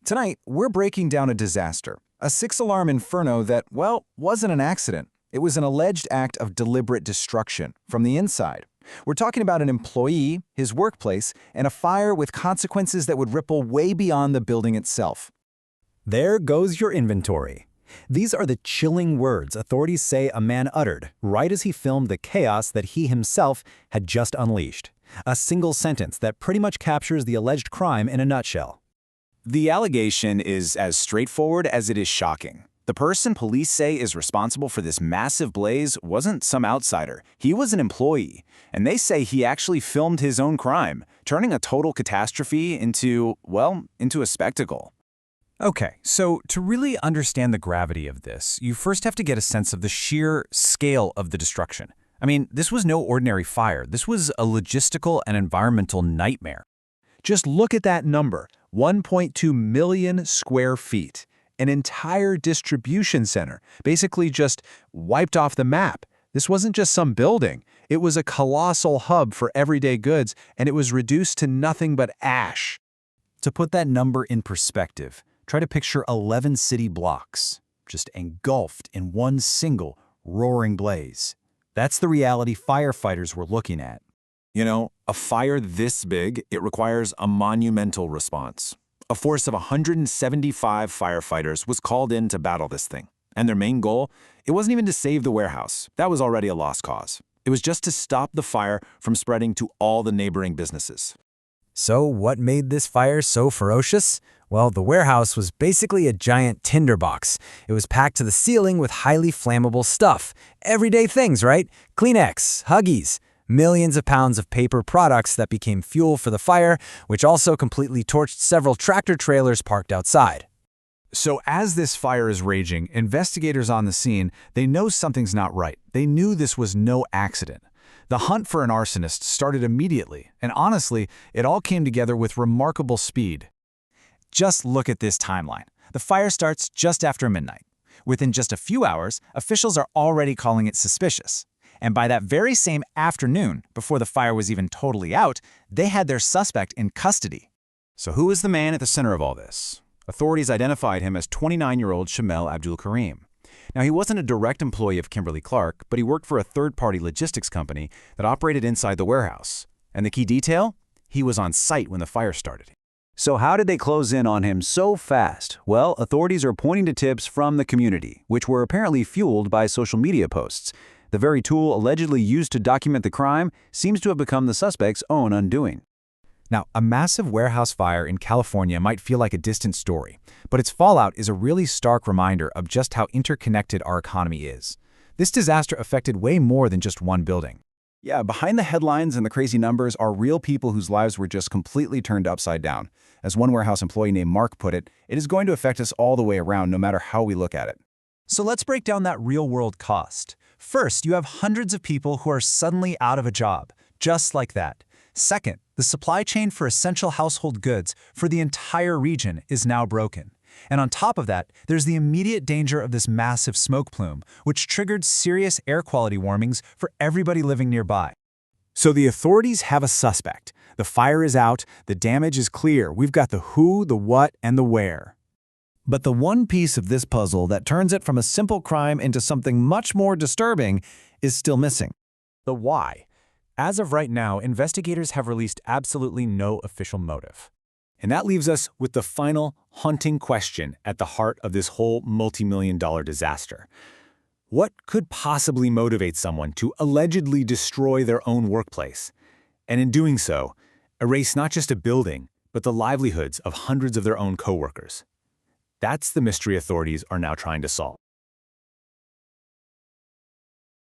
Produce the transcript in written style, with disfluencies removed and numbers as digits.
Tonight, we're breaking down a disaster, a six-alarm inferno that, well, wasn't an accident. It was an alleged act of deliberate destruction from the inside. We're talking about an employee, his workplace, and a fire with consequences that would ripple way beyond the building itself. There goes your inventory. These are the chilling words authorities say a man uttered right as he filmed the chaos that he himself had just unleashed. A single sentence that pretty much captures the alleged crime in a nutshell. The allegation is as straightforward as it is shocking. The person police say is responsible for this massive blaze wasn't some outsider. He was an employee, and they say he actually filmed his own crime, turning a total catastrophe into a spectacle. Okay, so to really understand the gravity of this, you first have to get a sense of the sheer scale of the destruction. I mean, this was no ordinary fire. This was a logistical and environmental nightmare. Just look at that number, 1.2 million square feet. An entire distribution center, basically just wiped off the map. This wasn't just some building. It was a colossal hub for everyday goods, and it was reduced to nothing but ash. To put that number in perspective, try to picture 11 city blocks, just engulfed in one single roaring blaze. That's the reality firefighters were looking at. You know, a fire this big, it requires a monumental response. A force of 175 firefighters was called in to battle this thing. And their main goal, it wasn't even to save the warehouse. That was already a lost cause. It was just to stop the fire from spreading to all the neighboring businesses. So what made this fire so ferocious? Well, the warehouse was basically a giant tinderbox. It was packed to the ceiling with highly flammable stuff. Everyday things, right? Kleenex, Huggies. Millions of pounds of paper products that became fuel for the fire, which also completely torched several tractor trailers parked outside. So as this fire is raging, investigators on the scene, they know something's not right. They knew this was no accident. The hunt for an arsonist started immediately, and honestly, it all came together with remarkable speed. Just look at this timeline. The fire starts just after midnight. Within just a few hours, officials are already calling it suspicious. And by that very same afternoon, before the fire was even totally out, they had their suspect in custody. So who is the man at the center of all this? Authorities identified him as 29-year-old Shamel Abdul Karim. Now, he wasn't a direct employee of Kimberly-Clark, but he worked for a third-party logistics company that operated inside the warehouse. And the key detail? He was on site when the fire started. So how did they close in on him so fast? Well, authorities are pointing to tips from the community, which were apparently fueled by social media posts. The very tool allegedly used to document the crime seems to have become the suspect's own undoing. Now, a massive warehouse fire in California might feel like a distant story, but its fallout is a really stark reminder of just how interconnected our economy is. This disaster affected way more than just one building. Yeah, behind the headlines and the crazy numbers are real people whose lives were just completely turned upside down. As one warehouse employee named Mark put it, it is going to affect us all the way around, no matter how we look at it. So let's break down that real-world cost. First, you have hundreds of people who are suddenly out of a job, just like that. Second, the supply chain for essential household goods for the entire region is now broken. And on top of that, there's the immediate danger of this massive smoke plume, which triggered serious air quality warnings for everybody living nearby. So the authorities have a suspect. The fire is out, the damage is clear. We've got the who, the what, and the where. But the one piece of this puzzle that turns it from a simple crime into something much more disturbing is still missing. The why. As of right now, investigators have released absolutely no official motive. And that leaves us with the final, haunting question at the heart of this whole multi-million-dollar disaster. What could possibly motivate someone to allegedly destroy their own workplace? And in doing so, erase not just a building, but the livelihoods of hundreds of their own coworkers. That's the mystery authorities are now trying to solve.